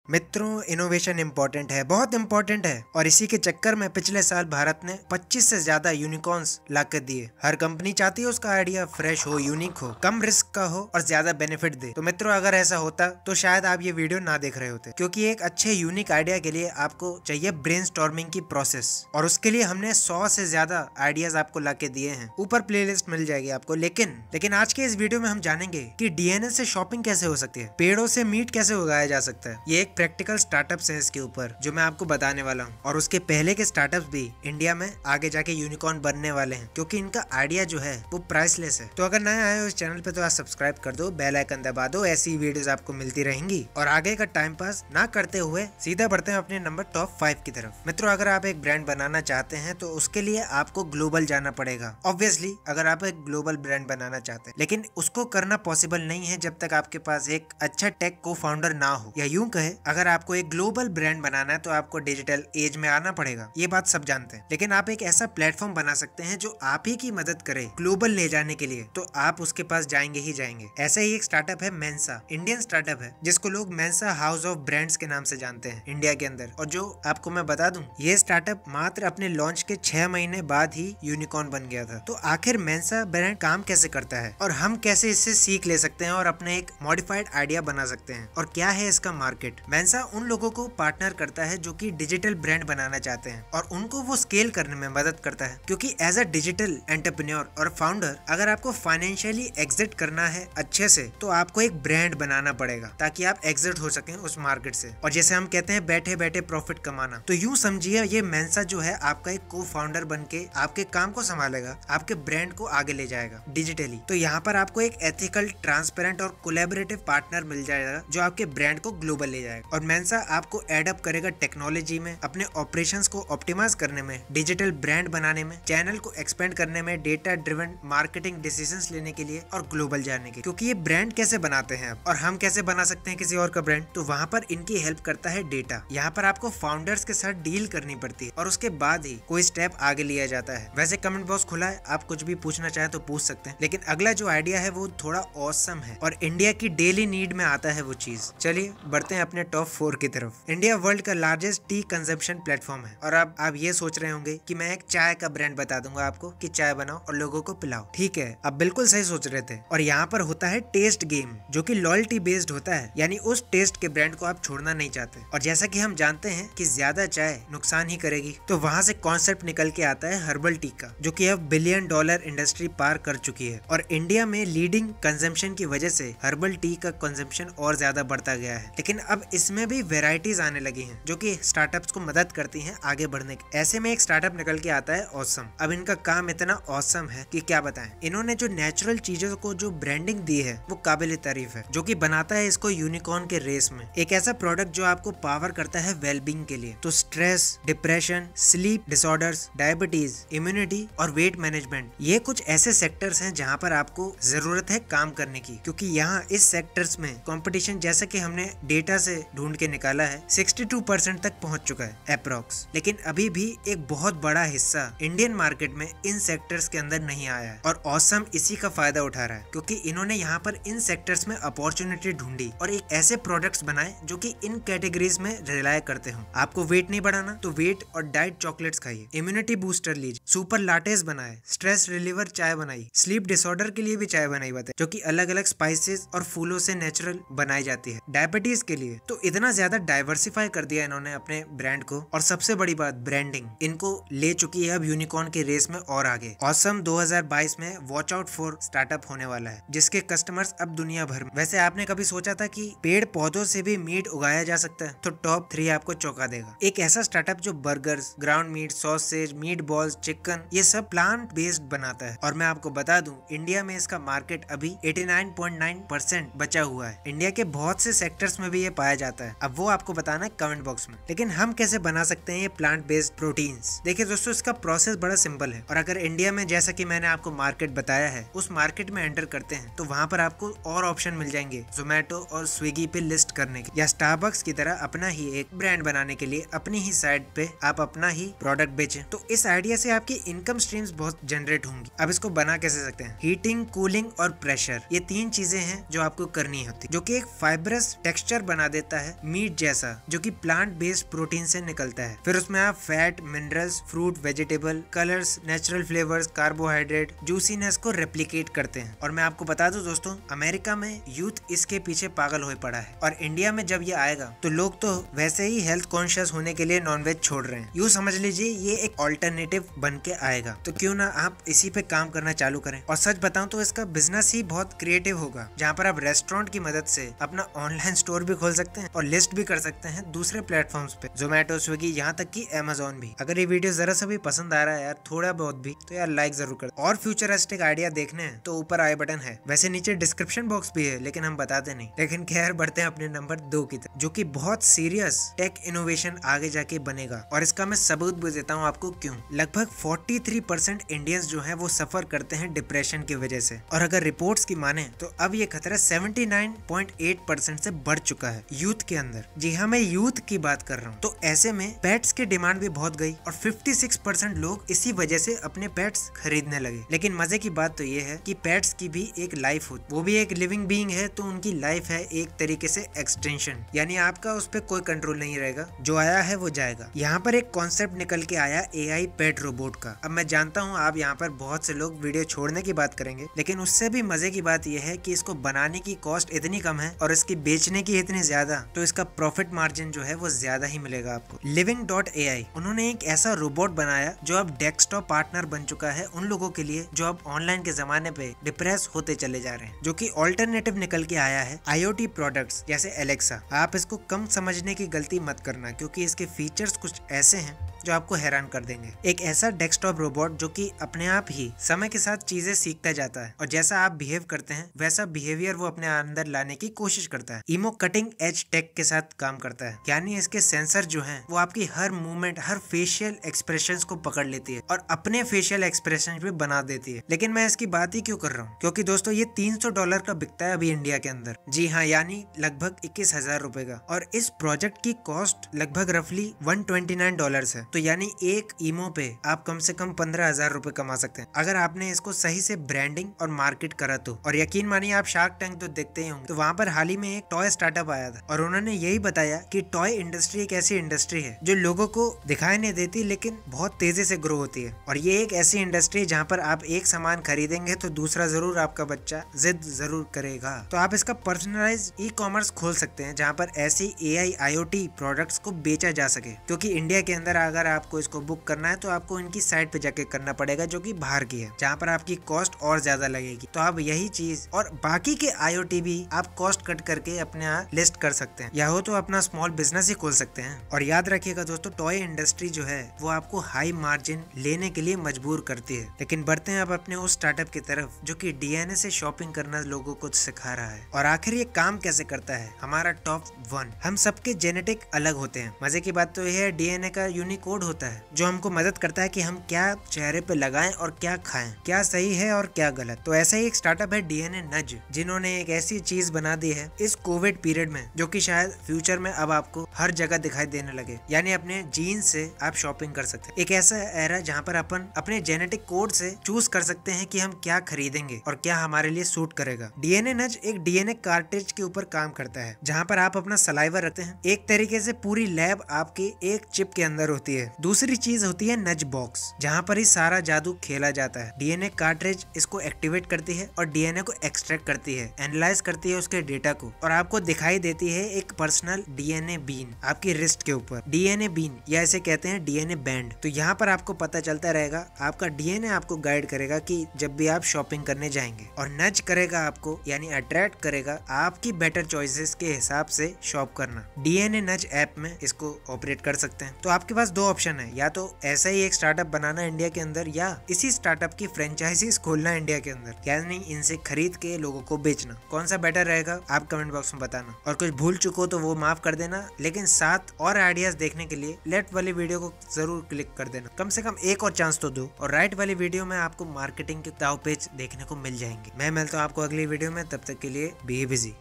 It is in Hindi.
मित्रों, इनोवेशन इम्पोर्टेंट है, बहुत इम्पोर्टेंट है, और इसी के चक्कर में पिछले साल भारत ने 25 से ज्यादा यूनिकॉर्न्स लाकर दिए। हर कंपनी चाहती है उसका आइडिया फ्रेश हो, यूनिक हो, कम रिस्क का हो और ज्यादा बेनिफिट दे। तो मित्रों, अगर ऐसा होता तो शायद आप ये वीडियो ना देख रहे होते, क्योंकि एक अच्छे यूनिक आइडिया के लिए आपको चाहिए ब्रेनस्टॉर्मिंग की प्रोसेस, और उसके लिए हमने 100 से ज्यादा आइडियाज आपको लाके दिए हैं। ऊपर प्लेलिस्ट मिल जाएगी आपको। लेकिन आज के इस वीडियो में हम जानेंगे कि डीएनए से शॉपिंग कैसे हो सकती है, पेड़ों से मीट कैसे उगाया जा सकता है। ये एक प्रैक्टिकल स्टार्टअप्स है इसके ऊपर जो मैं आपको बताने वाला हूँ, और उसके पहले के स्टार्टअप्स भी इंडिया में आगे जाके यूनिकॉर्न बनने वाले हैं, क्योंकि इनका आइडिया जो है वो प्राइसलेस है। तो अगर नए आए हो इस चैनल पे तो आप सब्सक्राइब कर दो, बेल आइकन दबा दो, ऐसी वीडियोस आपको मिलती रहेंगी। और आगे का टाइम पास ना करते हुए सीधा बढ़ते हैं अपने नंबर टॉप 5 की तरफ। मित्रों, अगर आप एक ब्रांड बनाना चाहते हैं तो उसके लिए आपको ग्लोबल जाना पड़ेगा। ऑब्वियसली अगर आप एक ग्लोबल ब्रांड बनाना चाहते हैं, लेकिन उसको करना पॉसिबल नहीं है जब तक आपके पास एक अच्छा टेक को फाउंडर ना हो, या यूं कहे अगर आपको एक ग्लोबल ब्रांड बनाना है तो आपको डिजिटल एज में आना पड़ेगा। ये बात सब जानते हैं, लेकिन आप एक ऐसा प्लेटफॉर्म बना सकते हैं जो आप ही की मदद करे ग्लोबल ले जाने के लिए, तो आप उसके पास जाएंगे ही जाएंगे। ऐसा ही एक स्टार्टअप है मेंसा, इंडियन स्टार्टअप है, जिसको लोग मेंसा हाउस ऑफ ब्रांड्स के नाम से जानते हैं इंडिया के अंदर। और जो आपको मैं बता दूं, ये स्टार्टअप मात्र अपने लॉन्च के 6 महीने बाद ही यूनिकॉर्न बन गया था। तो आखिर मेंसा ब्रांड काम कैसे करता है, और हम कैसे इससे सीख ले सकते हैं और अपने एक मॉडिफाइड आइडिया बना सकते हैं, और क्या है इसका मार्केट। मेंसा उन लोगों को पार्टनर करता है जो कि डिजिटल ब्रांड बनाना चाहते हैं, और उनको वो स्केल करने में मदद करता है, क्योंकि एज अ डिजिटल एंटरप्रेन्योर और फाउंडर अगर आपको फाइनेंशियली एग्जिट करना है अच्छे से, तो आपको एक ब्रांड बनाना पड़ेगा ताकि आप एग्जिट हो सकें उस मार्केट से। और जैसे हम कहते हैं बैठे बैठे प्रॉफिट कमाना, तो यूं समझिए ये मेंसा जो है आपका एक को फाउंडर बन के आपके काम को संभालेगा, आपके ब्रांड को आगे ले जाएगा डिजिटली। तो यहाँ पर आपको एक एथिकल, ट्रांसपेरेंट और कोलैबोरेटिव पार्टनर मिल जाएगा जो आपके ब्रांड को ग्लोबल ले जाएगा। और मेंसा आपको एडअप करेगा टेक्नोलॉजी में, अपने ऑपरेशंस को ऑप्टिमाइज करने में, डिजिटल ब्रांड बनाने में, चैनल को एक्सपेंड करने में, डेटा ड्रिवन मार्केटिंग डिसीजंस लेने के लिए और ग्लोबल जाने के। क्योंकि ये ब्रांड कैसे बनाते हैं और हम कैसे बना सकते हैं किसी और का ब्रांड, तो वहाँ पर इनकी हेल्प करता है डेटा। यहाँ पर आपको फाउंडर्स के साथ डील करनी पड़ती है और उसके बाद ही कोई स्टेप आगे लिया जाता है। वैसे कमेंट बॉक्स खुला है, आप कुछ भी पूछना चाहे तो पूछ सकते हैं, लेकिन अगला जो आइडिया है वो थोड़ा ऑसम है और इंडिया की डेली नीड में आता है वो चीज। चलिए बढ़ते हैं अपने टॉप 4 की तरफ। इंडिया वर्ल्ड का लार्जेस्ट टी कंजम्पशन प्लेटफॉर्म है, और अब आप ये सोच रहे होंगे कि मैं एक चाय का ब्रांड बता दूंगा आपको कि चाय बनाओ और लोगों को पिलाओ। ठीक है, आप बिल्कुल सही सोच रहे थे। और यहाँ पर होता है टेस्ट गेम, जो कि लॉयल्टी बेस्ड होता है, यानी उस टेस्ट के ब्रांड को आप छोड़ना नहीं चाहते। और जैसा कि हम जानते हैं कि ज्यादा चाय नुकसान ही करेगी, तो वहाँ से कॉन्सेप्ट निकल के आता है हर्बल टी का, जो कि अब $1 बिलियन इंडस्ट्री पार कर चुकी है। और इंडिया में लीडिंग कंजम्पशन की वजह से हर्बल टी का कंजम्पशन और ज्यादा बढ़ता गया है। लेकिन अब इसमें भी वेराइटीज आने लगी हैं जो कि स्टार्टअप्स को मदद करती हैं आगे बढ़ने की। ऐसे में एक स्टार्टअप निकल के आता है ऑसम। अब इनका काम इतना ऑसम है कि क्या बताएं। इन्होंने जो नेचुरल चीजों को जो ब्रांडिंग दी है वो काबिल तारीफ है, जो कि बनाता है इसको यूनिकॉर्न के रेस में। एक ऐसा प्रोडक्ट जो आपको पावर करता है वेलबींग के लिए। तो stress, depression, sleep disorders, diabetes, immunity और वेट मैनेजमेंट, ये कुछ ऐसे सेक्टर्स हैं जहाँ पर आपको जरूरत है काम करने की, क्योंकि यहाँ इस सेक्टर्स में कंपटीशन, जैसा कि हमने डेटा से ढूंढ के निकाला है, 62% तक पहुंच चुका है अप्रोक्स। लेकिन अभी भी एक बहुत बड़ा हिस्सा इंडियन मार्केट में इन सेक्टर्स के अंदर नहीं आया है, और ऑसम इसी का फायदा उठा रहा है, क्योंकि इन्होंने यहाँ पर इन सेक्टर्स में अपॉर्चुनिटी ढूंढी और एक ऐसे प्रोडक्ट्स बनाए जो कि इन कैटेगरीज में रिलाय करते हो। आपको वेट नहीं बढ़ाना तो वेट और डाइट चॉकलेट्स खाइए, इम्यूनिटी बूस्टर लीजिए, सुपर लाटेस बनाए, स्ट्रेस रिलीवर चाय बनाई, स्लीप डिसऑर्डर के लिए भी चाय बनाई बताए, जो कि अलग अलग स्पाइसेस और फूलों से नेचुरल बनाई जाती है, डायबिटीज के लिए। तो इतना ज्यादा डाइवर्सिफाई कर दिया इन्होंने अपने ब्रांड को, और सबसे बड़ी बात ब्रांडिंग इनको ले चुकी है अब यूनिकॉर्न के रेस में और आगे। ऑसम 2022 में वॉच आउट फॉर स्टार्टअप होने वाला है, जिसके कस्टमर्स अब दुनिया भर में। वैसे आपने कभी सोचा था कि पेड़ पौधों से भी मीट उगाया जा सकता है? तो टॉप 3 आपको चौंका देगा। एक ऐसा स्टार्टअप जो burgers, ground meat, sausage, meat balls, chicken, ये सब प्लांट बेस्ड बनाता है। और मैं आपको बता दूं, इंडिया में इसका मार्केट अभी 89.9% बचा हुआ है। इंडिया के बहुत से सेक्टर्स में भी ये पाया जाता है। अब वो आपको बताना है कमेंट बॉक्स में। लेकिन हम कैसे बना सकते हैं ये प्लांट बेस्ड प्रोटीन्स? देखिए दोस्तों, इसका प्रोसेस बड़ा सिंपल है, और अगर इंडिया में, जैसा कि मैंने आपको मार्केट बताया है, उस मार्केट में एंटर करते हैं तो वहाँ पर आपको और ऑप्शन मिल जाएंगे जोमेटो और स्विगी पे लिस्ट करने के, या स्टारबक्स की तरह अपना ही एक ब्रांड बनाने के लिए अपनी ही साइट पे आप अपना ही प्रोडक्ट बेचें। तो इस आइडिया से आपकी इनकम स्ट्रीम्स बहुत जनरेट होंगी। अब इसको बना कैसे सकते हैं? हीटिंग, कूलिंग और प्रेशर, ये 3 चीजें हैं जो आपको करनी होती है, जो कि एक फाइब्रस टेक्सचर बना देता है मीट जैसा, जो कि प्लांट बेस्ड प्रोटीन से निकलता है। फिर उसमें आप fat, minerals, fruit, vegetable, colours, natural flavours, carbohydrate, juiciness को रेप्लिकेट करते हैं। और मैं आपको बता दूं दोस्तों, अमेरिका में यूथ इसके पीछे पागल हो पड़ा है, और इंडिया में जब ये आएगा तो लोग तो वैसे ही हेल्थ कॉन्शियस होने के लिए नॉनवेज छोड़ रहे हैं। यूँ समझ लीजिए ये एक ऑल्टरनेटिव बन के आएगा। तो क्यों ना आप इसी पे काम करना चालू करें। और सच बताऊं तो इसका बिजनेस ही बहुत क्रिएटिव होगा, जहाँ पर आप रेस्टोरेंट की मदद से अपना ऑनलाइन स्टोर भी खोल सकते हैं और लिस्ट भी कर सकते हैं दूसरे प्लेटफॉर्म्स पे, जोमेटो, स्विगी, यहाँ तक कि अमेजोन भी। अगर ये वीडियो जरा सा भी पसंद आ रहा है यार, थोड़ा बहुत भी, तो यार लाइक जरूर कर। और फ्यूचरिस्टिक आइडिया देखने हैं तो ऊपर आई बटन है, वैसे नीचे डिस्क्रिप्शन बॉक्स भी है, लेकिन हम बताते नहीं। लेकिन खैर बढ़ते हैं अपने नंबर 2 की तरफ, जो कि बहुत सीरियस टेक इनोवेशन आगे जाके बनेगा। और इसका मैं सबूत भी देता हूँ आपको क्यों। लगभग 43% इंडियंस जो है वो सफर करते हैं डिप्रेशन की वजह से, और अगर रिपोर्ट्स की माने तो अब ये खतरा 79.8% से बढ़ चुका है यूथ के अंदर। जी हाँ, मैं यूथ की बात कर रहा हूँ। तो ऐसे में पेट्स की डिमांड भी बहुत गई और 56% लोग इसी वजह से अपने पेट्स खरीदने लगे। लेकिन मजे की बात तो ये है कि पेट्स की भी एक लाइफ होती, वो भी एक लिविंग बीइंग है, तो उनकी लाइफ है एक तरीके से एक्सटेंशन, यानी आपका उस पर कोई कंट्रोल नहीं रहेगा, जो आया है वो जाएगा। यहाँ पर एक कॉन्सेप्ट निकल के आया AI पेट रोबोट का। अब मैं जानता हूँ आप यहाँ पर बहुत से लोग वीडियो छोड़ने की बात करेंगे, लेकिन उससे भी मजे की बात यह है कि इसको बनाने की कॉस्ट इतनी कम है और इसकी बेचने की इतनी ज्यादा, तो इसका प्रॉफिट मार्जिन जो है वो ज्यादा ही मिलेगा आपको। Living.ai उन्होंने एक ऐसा रोबोट बनाया जो अब डेस्कटॉप पार्टनर बन चुका है उन लोगों के लिए जो अब ऑनलाइन के जमाने पे डिप्रेस होते चले जा रहे हैं, जो कि ऑल्टरनेटिव निकल के आया है IoT प्रोडक्ट्स जैसे एलेक्सा। आप इसको कम समझने की गलती मत करना, क्योंकि इसके फीचर्स कुछ ऐसे हैं जो आपको हैरान कर देंगे। एक ऐसा डेस्कटॉप रोबोट जो कि अपने आप ही समय के साथ चीजें सीखता जाता है, और जैसा आप बिहेव करते हैं वैसा बिहेवियर वो अपने अंदर लाने की कोशिश करता है। इमो कटिंग एज टेक के साथ काम करता है, यानी इसके सेंसर जो हैं वो आपकी हर मूवमेंट, हर फेशियल एक्सप्रेशंस को पकड़ लेती है और अपने फेशियल एक्सप्रेशन भी बना देती है। लेकिन मैं इसकी बात ही क्यों कर रहा हूँ, क्योंकि दोस्तों ये $300 का बिकता है अभी इंडिया के अंदर। जी हाँ, यानी लगभग 21,000 रुपए का। और इस प्रोजेक्ट की कॉस्ट लगभग रफली $129 है। तो यानी एक ईमो पे आप कम से कम 15,000 रुपए कमा सकते हैं, अगर आपने इसको सही से ब्रांडिंग और मार्केट करा तो। और यकीन मानिए, आप शार्क टैंक तो देखते ही होंगे, तो वहाँ पर हाल ही में एक टॉय स्टार्टअप आया था और उन्होंने यही बताया कि टॉय इंडस्ट्री एक ऐसी इंडस्ट्री है जो लोगों को दिखाई नहीं देती लेकिन बहुत तेजी से ग्रो होती है। और ये एक ऐसी इंडस्ट्री जहाँ पर आप एक सामान खरीदेंगे तो दूसरा जरूर आपका बच्चा जिद जरूर करेगा। तो आप इसका पर्सनलाइज ई-कॉमर्स खोल सकते हैं, जहाँ पर ऐसी AI IoT प्रोडक्ट्स को बेचा जा सके। क्योंकि इंडिया के अंदर अगर आपको इसको बुक करना है तो आपको इनकी साइट पे जाके करना पड़ेगा, जो कि बाहर की है, जहाँ पर आपकी कॉस्ट और ज्यादा लगेगी। तो आप यही चीज और बाकी के IoT भी आप कॉस्ट कट करके अपने यहाँ लिस्ट कर सकते हैं, या हो तो अपना स्मॉल बिजनेस ही खोल सकते हैं। और याद रखिएगा दोस्तों, टॉय इंडस्ट्री जो है वो आपको हाई मार्जिन लेने के लिए मजबूर करती है। लेकिन बढ़ते हैं आप अपने उस स्टार्टअप की तरफ जो कि DNA से शॉपिंग करना लोगों को सिखा रहा है। और आखिर ये काम कैसे करता है, हमारा टॉप 1। हम सबके जेनेटिक अलग होते हैं। मजे की बात तो यह है, DNA का यूनिकोड होता है जो हमको मदद करता है कि हम क्या चेहरे पे लगाएं और क्या खाएं, क्या सही है और क्या गलत। तो ऐसा ही एक स्टार्टअप है DNA नज, जिन्होंने एक ऐसी चीज बना दी है इस कोविड पीरियड में, जो कि शायद फ्यूचर में अब आपको हर जगह दिखाई देने लगे। यानी अपने जीन से आप शॉपिंग कर सकते हैं। एक ऐसा एरा जहाँ पर अपन अपने जेनेटिक कोड से चूज कर सकते हैं कि हम क्या खरीदेंगे और क्या हमारे लिए सूट करेगा। DNA नज एक DNA कार्ट्रिज के ऊपर काम करता है, जहाँ पर आप अपना सलाइवर रखते हैं। एक तरीके से पूरी लैब आपकी एक चिप के अंदर होती है। दूसरी चीज होती है नज बॉक्स, जहाँ पर ही सारा जादू खेला जाता है। DNA कार्ट्रिज इसको एक्टिवेट करती है और DNA को एक्सट्रैक्ट करती है, एनालाइज करती है उसके डेटा को, और आपको दिखाई देती है एक पर्सनल DNA बीन आपकी रिस्ट के ऊपर। DNA बीन या इसे कहते हैं DNA बैंड। तो यहाँ पर आपको पता चलता रहेगा, आपका DNA आपको गाइड करेगा कि जब भी आप शॉपिंग करने जाएंगे, और नज करेगा आपको, यानी अट्रैक्ट करेगा आपकी बेटर चॉइसेस के हिसाब से शॉप करना। DNA नज ऐप में इसको ऑपरेट कर सकते हैं। तो आपके पास 2 ऑप्शन है, या तो ऐसा ही एक स्टार्टअप बनाना इंडिया के अंदर, या इसी स्टार्टअप की फ्रेंचाइजीज खोलना इंडिया के अंदर, यानी इनसे खरीद के लोगों को बेचना। कौन सा बेटर रहेगा आप कमेंट बॉक्स में बताना। और कुछ भूल चुको तो वो माफ कर देना, लेकिन 7 और आइडियाज देखने के लिए लेफ्ट वाली वीडियो को जरूर क्लिक कर देना। कम से कम एक और चांस तो दो, और राइट वाली वीडियो में आपको मार्केटिंग के दाव पेज देखने को मिल जाएंगे। मैं मिलता हूँ आपको अगली वीडियो में, तब तक के लिए बी बिजी।